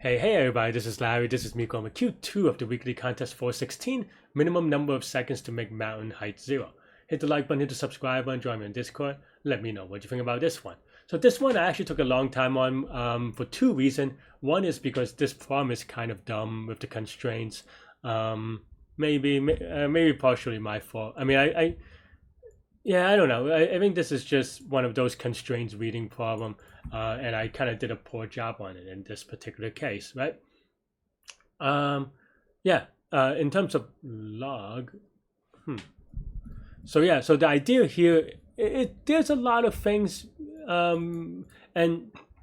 Hey everybody, this is Larry. This is me going with Q2 of the weekly contest 416, minimum number of seconds to make mountain height 0. Hit the like button, hit the subscribe button, join me on Discord. Let me know what you think about this one. So this one I actually took a long time on for two reasons. One is because this problem is kind of dumb with the constraints. Maybe partially my fault. I mean, I don't know. I think this is just one of those constraints reading problem, and I kind of did a poor job on it in this particular case, right? In terms of log, so the idea here, there's a lot of things, and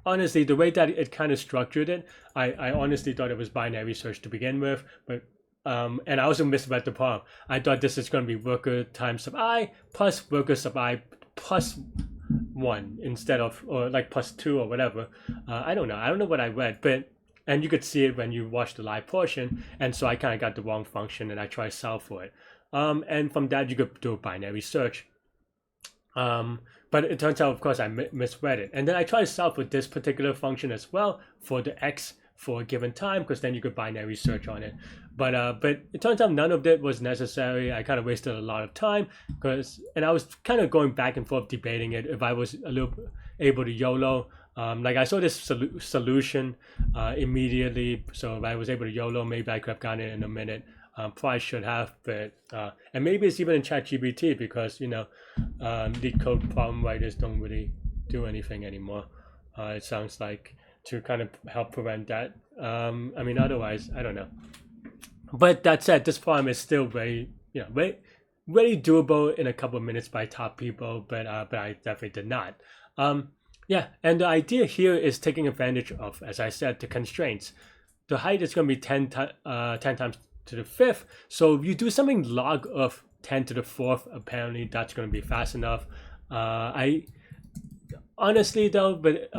honestly, the way that it kind of structured it, I honestly thought it was binary search to begin with, but and I also misread the problem. I thought this is going to be worker times sub I plus worker sub I plus 1 instead of, or like plus 2 or whatever. I don't know what I read, and you could see it when you watch the live portion, and so I kind of got the wrong function and I tried to solve for it. And from that you could do a binary search. But it turns out, of course, I misread it. And then I tried to solve for this particular function as well for the x for a given time, because then you could binary search on it. But it turns out none of that was necessary. I kind of wasted a lot of time and I was kind of going back and forth debating it if I was a little able to YOLO. Like I saw this solution immediately, so if I was able to YOLO, maybe I could have gotten it in a minute. Probably should have, but and maybe it's even in ChatGPT, because Leetcode problem writers don't really do anything anymore. It sounds like, to kind of help prevent that. I mean, otherwise, I don't know. But that said, this problem is still very doable in a couple of minutes by top people, but I definitely did not. And the idea here is taking advantage of, as I said, the constraints. The height is going to be 10 times to the 5th. So if you do something log of 10 to the 4th, apparently that's going to be fast enough. I honestly though, but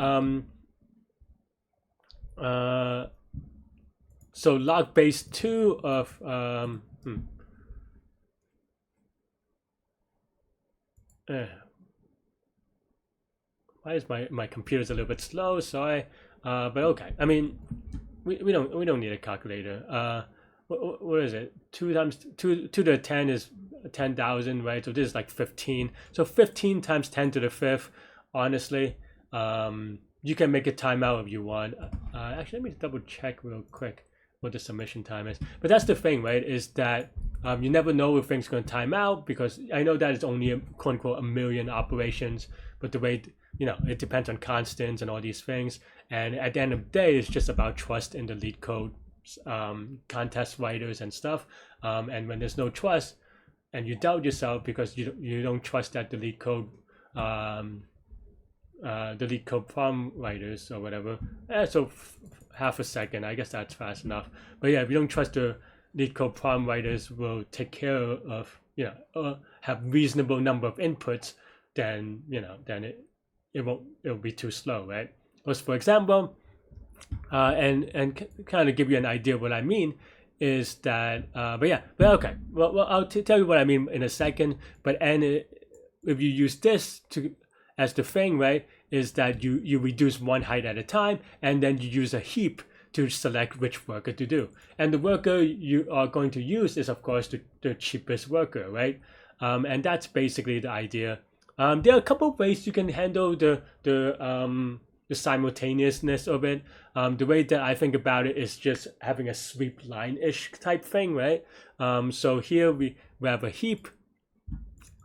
so log base 2 of why is my computer's a little bit slow? Sorry, but okay. I mean, we don't need a calculator. What is it? 2 times 2 to the 10 is 10,000, right? So this is like 15. So 15 times 10 to the 5th. Honestly, you can make a timeout if you want. Actually, let me double check real quick what the submission time is. But that's the thing, right? Is that you never know if things are going to time out, because I know that it's only quote unquote a million operations, but the way it depends on constants and all these things. And at the end of the day, it's just about trust in the Leetcode contest writers and stuff. And when there's no trust, and you doubt yourself because you don't trust that the Leetcode problem writers or whatever. So half a second, I guess that's fast enough. But yeah, if you don't trust the Leetcode problem writers will take care of, have reasonable number of inputs, then it'll be too slow, right? Because for example, and kind of give you an idea of what I mean is that, okay. Well, I'll tell you what I mean in a second. But if you use this as the thing, right, is that you reduce one height at a time, and then you use a heap to select which worker to do. And the worker you are going to use is, of course, the cheapest worker, right? And that's basically the idea. There are a couple of ways you can handle the simultaneousness of it. The way that I think about it is just having a sweep line-ish type thing, right? So here we have a heap.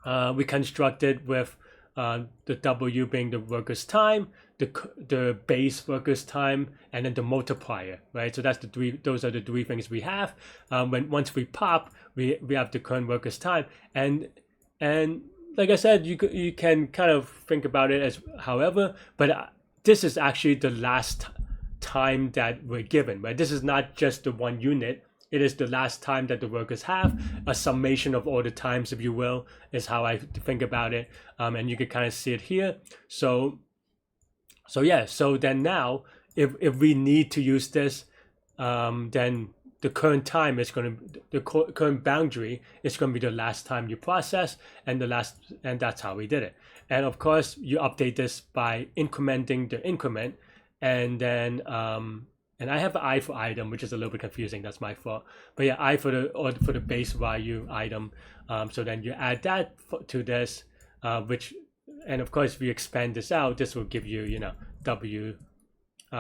We constructed with the W being the worker's time, the base worker's time, and then the multiplier, right? So that's those are the three things we have. Once we pop, we have the current worker's time, and like I said, you can kind of think about it as however, but this is actually the last time that we're given, right? This is not just the one unit. It is the last time that the workers have. A summation of all the times, if you will, is how I think about it. And you can kind of see it here. So then now, if we need to use this, then the current time is the current boundary is going to be the last time you process, and that's how we did it. And of course, you update this by incrementing the increment, and then and I have an I for item, which is a little bit confusing. That's my fault. But yeah, I for the base value item. So then you add that to this, which, and of course, if you expand this out, this will give you, W.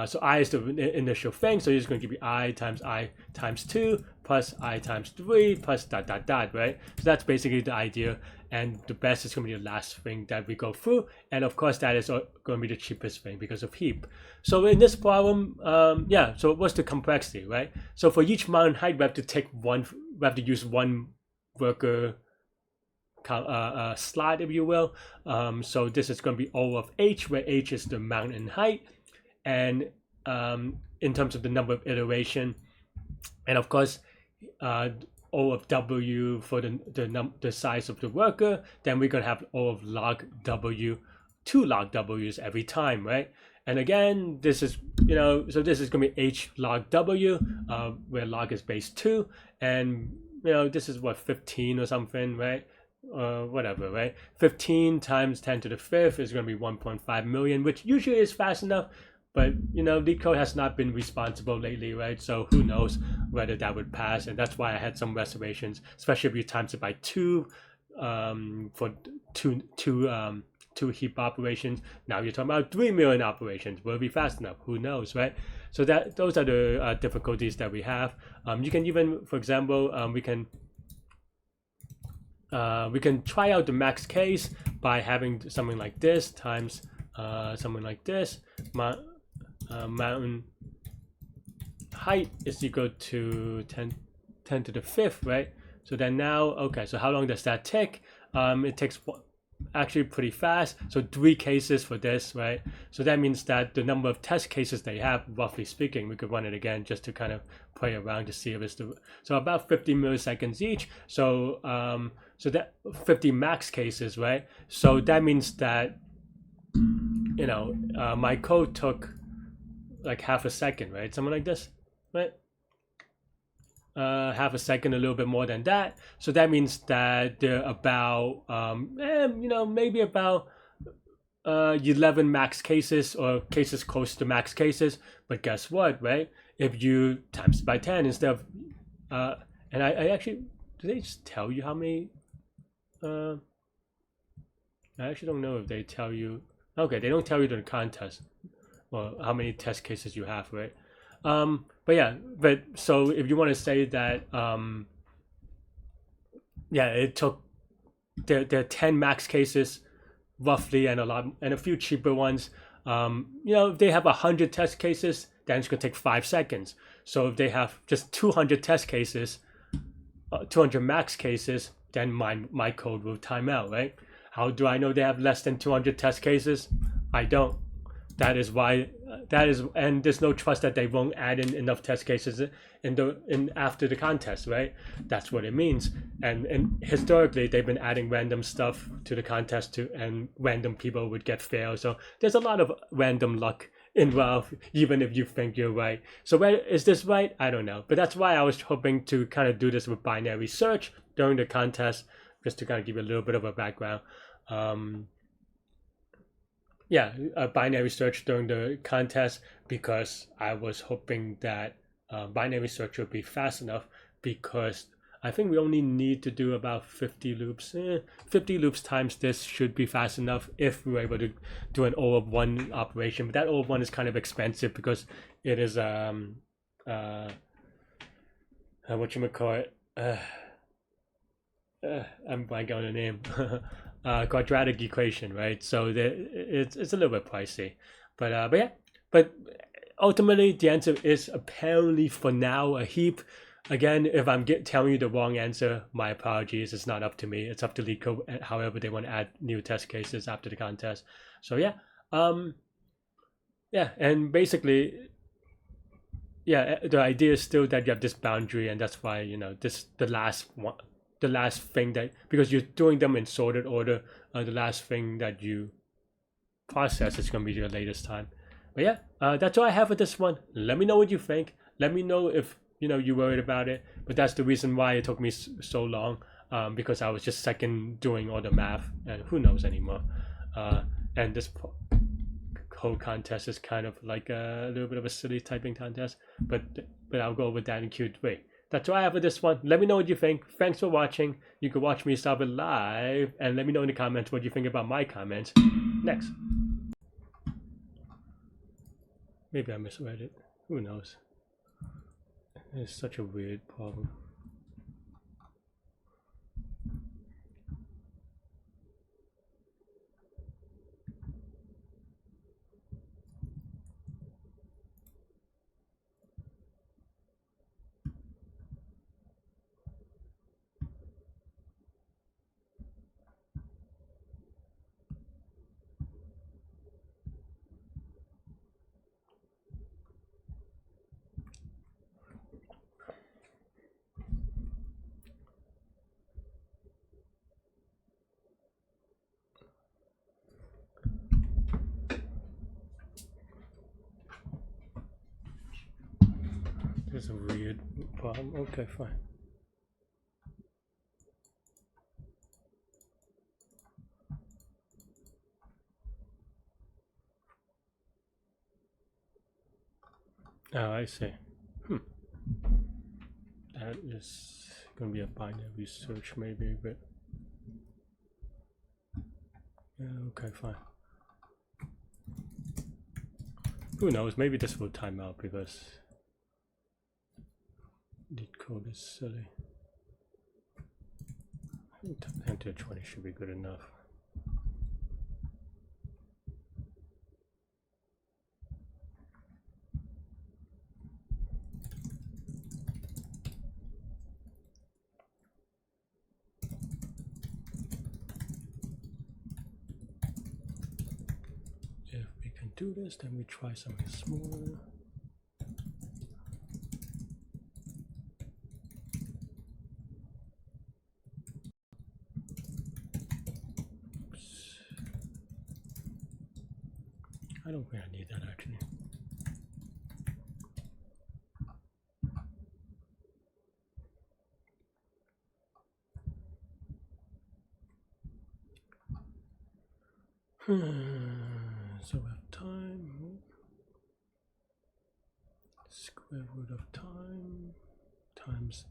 So I is the initial thing, so it's going to give you I times 2 plus I times 3 plus dot dot dot, right? So that's basically the idea, and the best is going to be the last thing that we go through, and of course that is going to be the cheapest thing because of heap. So in this problem, so what's the complexity, right? So for each mountain height, we have to use one worker slot, if you will. So this is going to be O of H, where H is the mountain height, and in terms of the number of iteration, and of course O of W for the size of the worker, then we're going to have O of log W, 2 log W's every time, right? And again, this is, so this is going to be H log W, where log is base 2, and this is what, 15 or something, right? Whatever, right? 15 times 10 to the 5th is going to be 1.5 million, which usually is fast enough. But Leetcode has not been responsible lately, right? So who knows whether that would pass, and that's why I had some reservations, especially if you times it by 2 for two heap operations. Now you're talking about 3 million operations. Will it be fast enough? Who knows, right? So those are the difficulties that we have. You can even, for example, we can try out the max case by having something like this times something like this. Mountain height is equal to 10 to the 5th, right? So then now, okay, so how long does that take? It takes actually pretty fast. So 3 cases for this, right? So that means that the number of test cases they have, roughly speaking, we could run it again just to kind of play around to see if it's so about 50 milliseconds each. So so that 50 max cases, right? So that means that my code took like half a second, right? Something like this, right? Half a second, a little bit more than that. So that means that they're about, maybe about 11 max cases or cases close to max cases. But guess what, right? If you times it by 10 instead of, and I actually, do they just tell you how many? I actually don't know if they tell you. Okay, they don't tell you the contest or how many test cases you have, right? But so if you want to say that, it took there are 10 max cases roughly, and a few cheaper ones. If they have 100 test cases, then it's gonna take 5 seconds. So if they have just 200 test cases, 200 max cases, then my code will time out, right? How do I know they have less than 200 test cases? I don't. That is why. And there's no trust that they won't add in enough test cases in after the contest, right? That's what it means. And historically, they've been adding random stuff to the contest and random people would get failed. So there's a lot of random luck involved, even if you think you're right. So is this right? I don't know. But that's why I was hoping to kind of do this with binary search during the contest, just to kind of give you a little bit of a background. A binary search during the contest, because I was hoping that binary search would be fast enough, because I think we only need to do about 50 loops. 50 loops times this should be fast enough if we were able to do an O of 1 operation. But that O of 1 is kind of expensive because it is whatchamacallit, I'm blanking on the name. Quadratic equation, right? So it's a little bit pricey, but ultimately the answer is apparently for now a heap. Again, if I'm telling you the wrong answer, my apologies. It's not up to me. It's up to Leetcode. However, they want to add new test cases after the contest. So and basically, the idea is still that you have this boundary, and that's why the last thing that, because you're doing them in sorted order, the last thing that you process is going to be your latest time. But that's all I have for this one. Let me know what you think. Let me know if you're worried about it. But that's the reason why it took me so long, because I was just second doing all the math, and who knows anymore. And this LeetCode contest is kind of like a little bit of a silly typing contest, but I'll go over that in Q3. That's all I have for this one. Let me know what you think. Thanks for watching. You can watch me solve it live, and let me know in the comments what you think about my comments. Next. Maybe I misread it. Who knows? It's such a weird problem. There's a weird problem. Okay, fine. Oh, I see. That is gonna be a binary search maybe, but yeah, okay, fine. Who knows? Maybe this will time out because Leetcode is silly. 10 to 20 should be good enough. If we can do this, then we try something smaller. I don't think I need that actually. So we have time. Square root of time times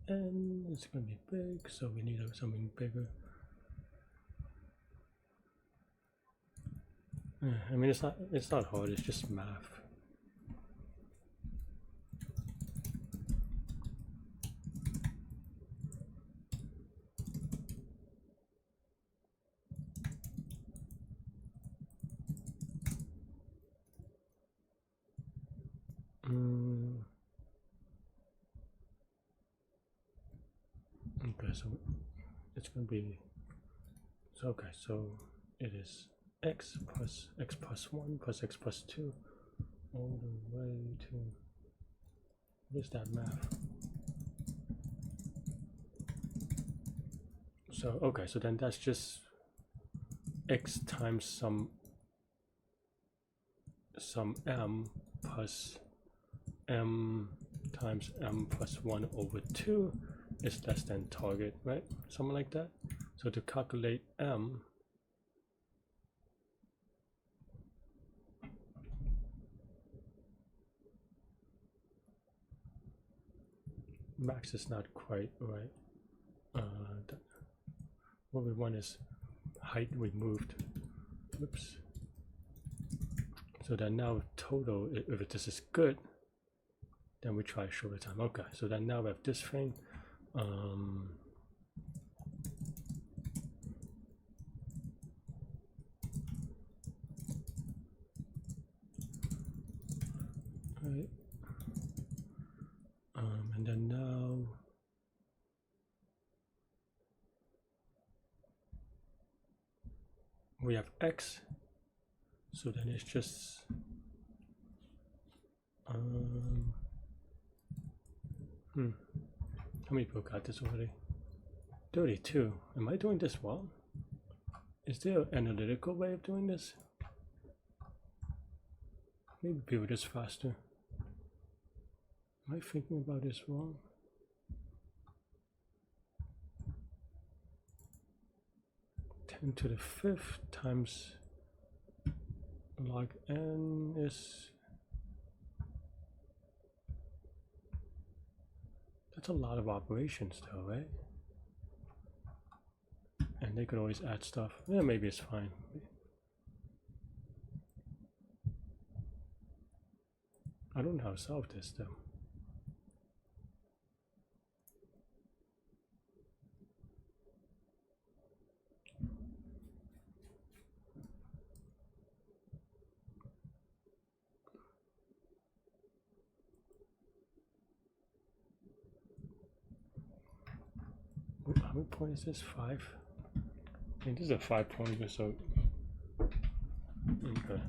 n. It's going to be big, so we need something bigger. I mean, it's not hard. It's just math. Okay, so it's going to be okay. So it is x plus 1 plus x plus 2 all the way to, what is that math? So okay, so then that's just x times some m plus m times m plus 1 over 2 is less than target, right? Something like that. So to calculate m, max is not quite right. What we want is height removed. Oops. So then now total, if this is good, then we try shorter time. Okay, so then now we have this thing. Right. And then now we have x, so then it's just how many people got this already? 32. Am I doing this well? Is there an analytical way of doing this? Maybe people just faster. Am I thinking about this wrong? Ten to the 5th times log n is, that's a lot of operations though, right? And they could always add stuff. Yeah, maybe it's fine. I don't know how to solve this though. How many points is this? 5? I think this is a 5 pointer, so okay.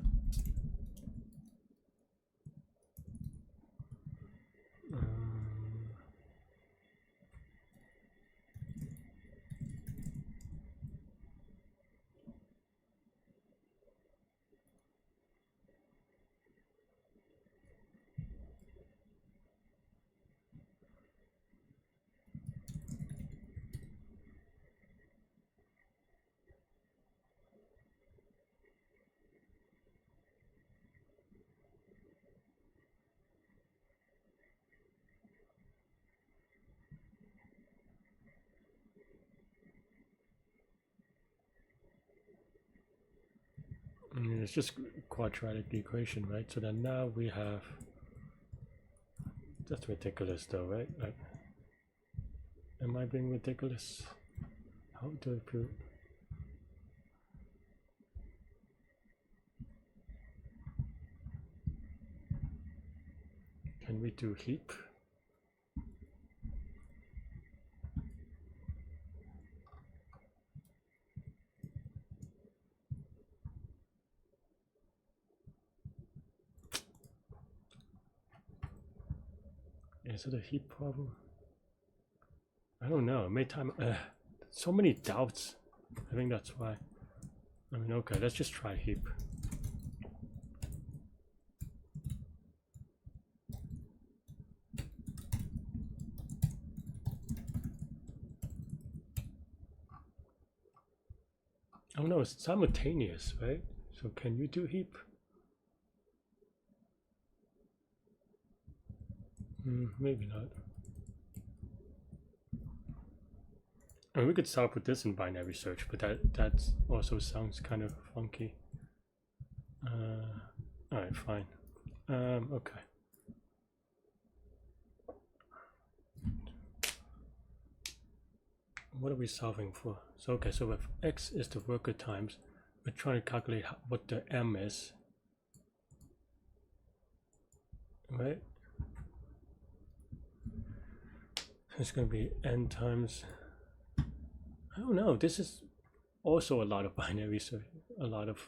It's just quadratic equation, right? So then now we have, that's ridiculous though, right? Like, am I being ridiculous? How do I prove? Can we do heap? Is it a heap problem? I don't know. It may time. So many doubts. I think that's why. I mean, okay, let's just try heap. Oh no, it's simultaneous, right? So can you do heap? Maybe not. I mean, we could start with this in binary search, but that also sounds kind of funky. All right, fine. Okay. What are we solving for? So okay, so if x is the worker times, we're trying to calculate what the m is, right? It's going to be n times, I don't know, this is also a lot of binary, so a lot of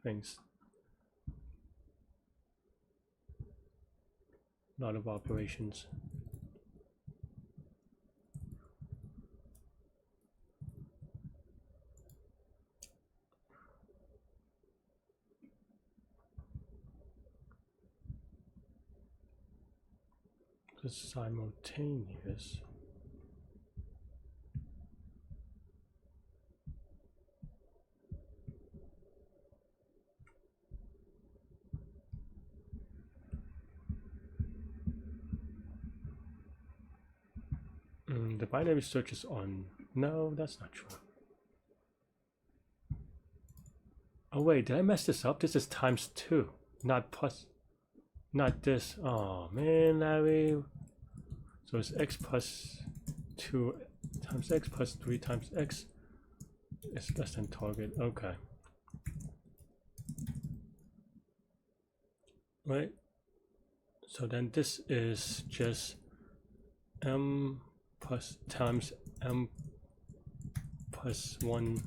things, a lot of operations. It's simultaneous. The binary search is on. No, that's not true. Oh wait, did I mess this up? This is times 2, not plus, not this. Oh man, Larry. So it's x plus 2 times x plus 3 times x is less than target. Okay. Right. So then this is just m plus times m plus 1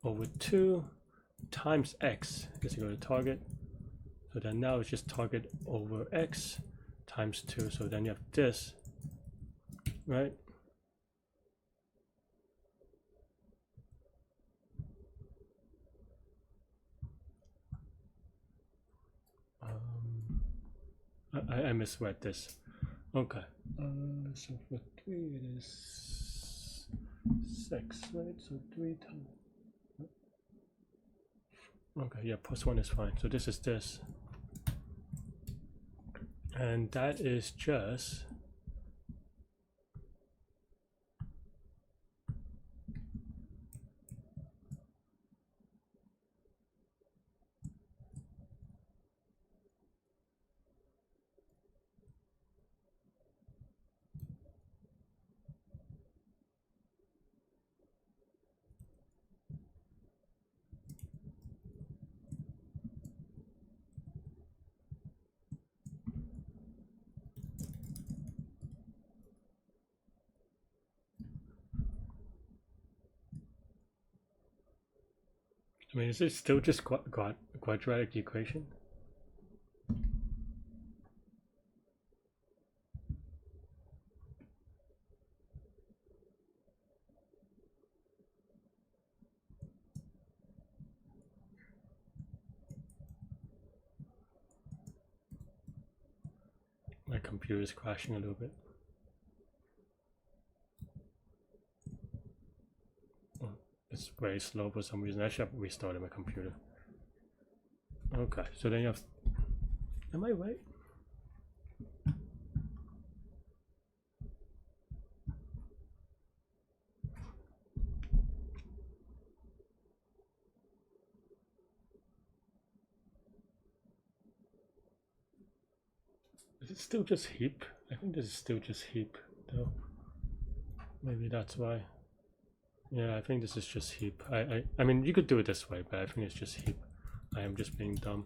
over 2 times x is equal to target. So then now it's just target over x times 2. So then you have this, right? I misread this. Okay. So for 3 it is 6, right? So 3 times. Okay, yeah, +1 is fine. So this is this. And that is just I mean, is it still just quadratic equation? My computer is crashing a little bit. Oh, it's very slow for some reason. I should have restarted my computer. Okay, so then you have. Am I right? Is it still just heap? I think this is still just heap, though. Maybe that's why. Yeah, I think this is just heap. I mean, you could do it this way, but I think it's just heap. I am just being dumb.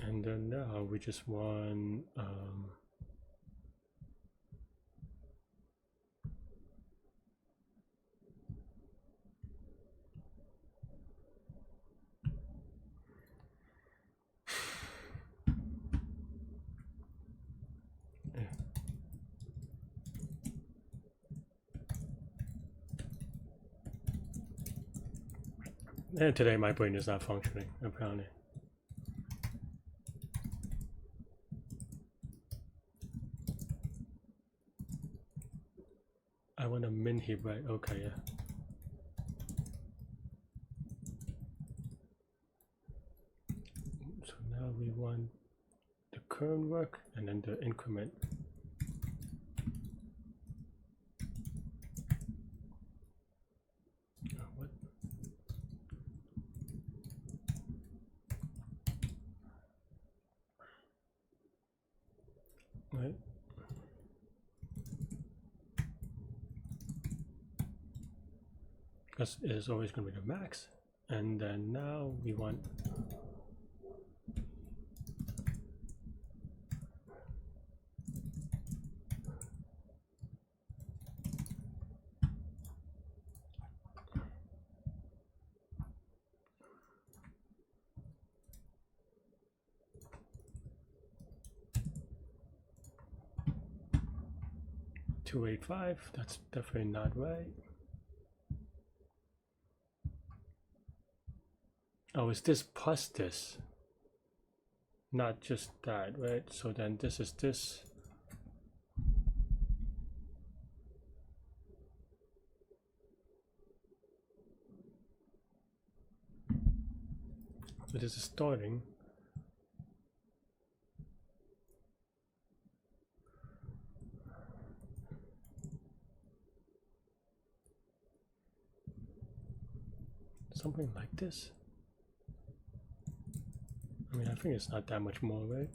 And then now we just want and today my brain is not functioning, apparently. I want a min heap, right? Okay, yeah. So now we want the current work and then the increment. What? Right. Because it is always going to be the max. And then now we want $285. That's definitely not right. Oh, is this plus this? Not just that, right? So then this is this. So this is starting. Something like this. I mean, I think it's not that much more, right?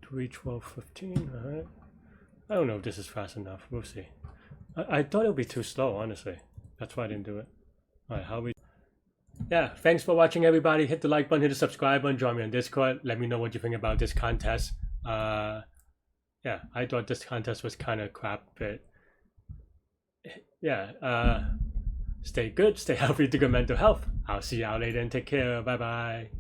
To reach 12:15, all right. I don't know if this is fast enough. We'll see. I thought it would be too slow, honestly. That's why I didn't do it. All right, how we? Yeah, thanks for watching, everybody. Hit the like button, hit the subscribe button, join me on Discord. Let me know what you think about this contest. Yeah, I thought this contest was kind of crap, but yeah, stay good, stay healthy, to good mental health. I'll see y'all later and take care. Bye bye.